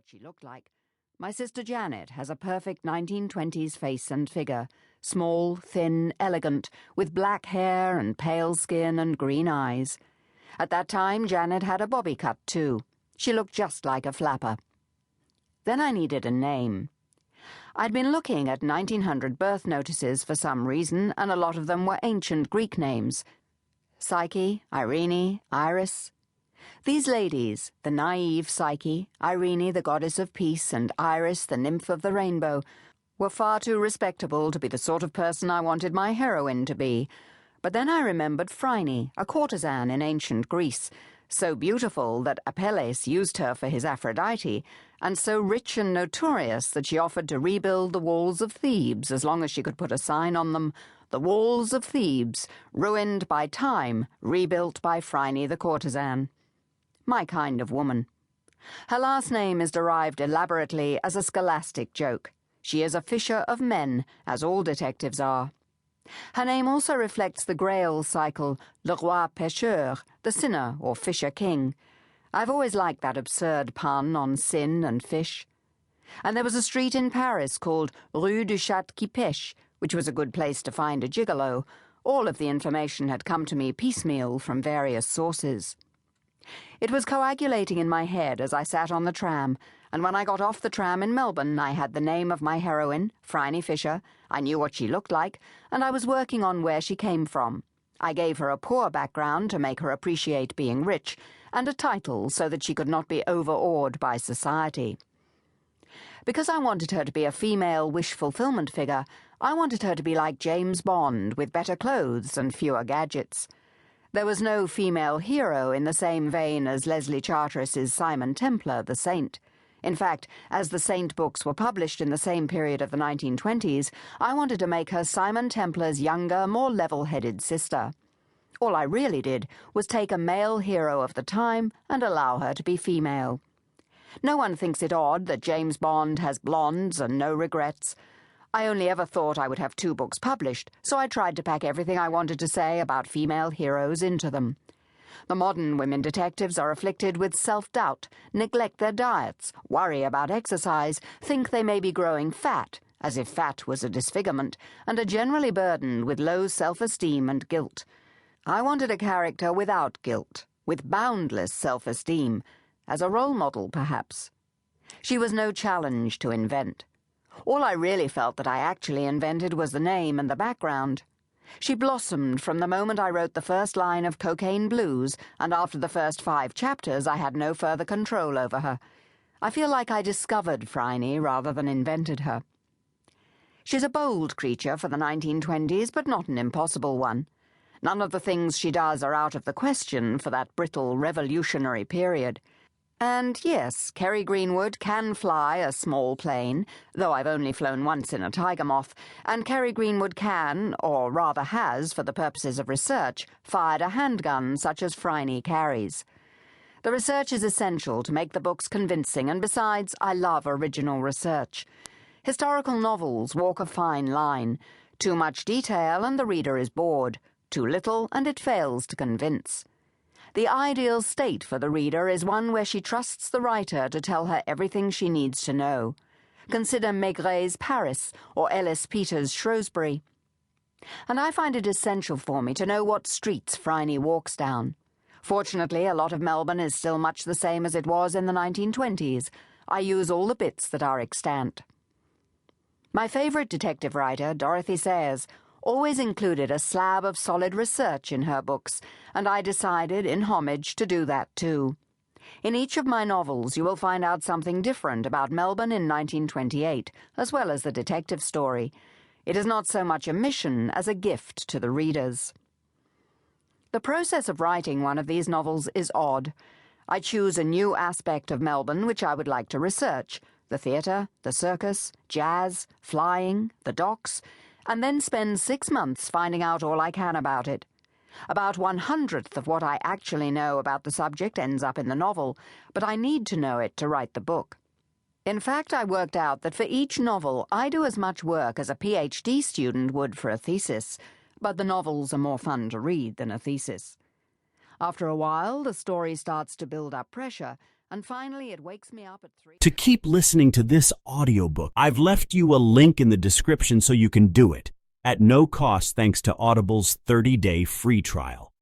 what she looked like. My sister Janet has a perfect 1920s face and figure, small, thin, elegant, with black hair and pale skin and green eyes. At that time, Janet had a bobby cut, too. She looked just like a flapper. Then I needed a name. I'd been looking at 1900 birth notices for some reason, and a lot of them were ancient Greek names. Psyche, Irene, Iris. These ladies, the naive Psyche, Irene the goddess of peace, and Iris the nymph of the rainbow, were far too respectable to be the sort of person I wanted my heroine to be. But then I remembered Phryne, a courtesan in ancient Greece, so beautiful that Apelles used her for his Aphrodite, and so rich and notorious that she offered to rebuild the walls of Thebes as long as she could put a sign on them, "The walls of Thebes, ruined by time, rebuilt by Phryne the courtesan." My kind of woman. Her last name is derived elaborately as a scholastic joke. She is a fisher of men, as all detectives are. Her name also reflects the Grail cycle, le roi pêcheur, the sinner or fisher king. I've always liked that absurd pun on sin and fish. And there was a street in Paris called Rue du Chat qui pêche, which was a good place to find a gigolo. All of the information had come to me piecemeal from various sources. It was coagulating in my head as I sat on the tram, and when I got off the tram in Melbourne, I had the name of my heroine, Phryne Fisher, I knew what she looked like, and I was working on where she came from. I gave her a poor background to make her appreciate being rich, and a title so that she could not be overawed by society. Because I wanted her to be a female wish-fulfillment figure, I wanted her to be like James Bond, with better clothes and fewer gadgets. There was no female hero in the same vein as Leslie Charteris's Simon Templar, the Saint. In fact, as the Saint books were published in the same period of the 1920s, I wanted to make her Simon Templar's younger, more level-headed sister. All I really did was take a male hero of the time and allow her to be female. No one thinks it odd that James Bond has blondes and no regrets. I only ever thought I would have 2 books published, so I tried to pack everything I wanted to say about female heroes into them. The modern women detectives are afflicted with self-doubt, neglect their diets, worry about exercise, think they may be growing fat, as if fat was a disfigurement, and are generally burdened with low self-esteem and guilt. I wanted a character without guilt, with boundless self-esteem, as a role model, perhaps. She was no challenge to invent. All I really felt that I actually invented was the name and the background. She blossomed from the moment I wrote the first line of Cocaine Blues, and after the first 5 chapters I had no further control over her. I feel like I discovered Phryne rather than invented her. She's a bold creature for the 1920s, but not an impossible one. None of the things she does are out of the question for that brittle revolutionary period. And yes, Kerry Greenwood can fly a small plane, though I've only flown once in a tiger moth, and Kerry Greenwood can, or rather has, for the purposes of research, fired a handgun such as Phryne carries. The research is essential to make the books convincing, and besides, I love original research. Historical novels walk a fine line. Too much detail and the reader is bored. Too little and it fails to convince. The ideal state for the reader is one where she trusts the writer to tell her everything she needs to know. Consider Maigret's Paris or Ellis Peters' Shrewsbury. And I find it essential for me to know what streets Phryne walks down. Fortunately, a lot of Melbourne is still much the same as it was in the 1920s. I use all the bits that are extant. My favourite detective writer, Dorothy Sayers, always included a slab of solid research in her books, and I decided, in homage, to do that too. In each of my novels you will find out something different about Melbourne in 1928, as well as the detective story. It is not so much a mission as a gift to the readers. The process of writing one of these novels is odd. I choose a new aspect of Melbourne which I would like to research: the theatre, the circus, jazz, flying, the docks, and then spend 6 months finding out all I can about it. About 1/100th of what I actually know about the subject ends up in the novel, but I need to know it to write the book. In fact, I worked out that for each novel I do as much work as a PhD student would for a thesis, but the novels are more fun to read than a thesis. After a while, the story starts to build up pressure, And finally, it wakes me up at 3. To keep listening to this audiobook, I've left you a link in the description so you can do it, at no cost thanks to Audible's 30-day free trial.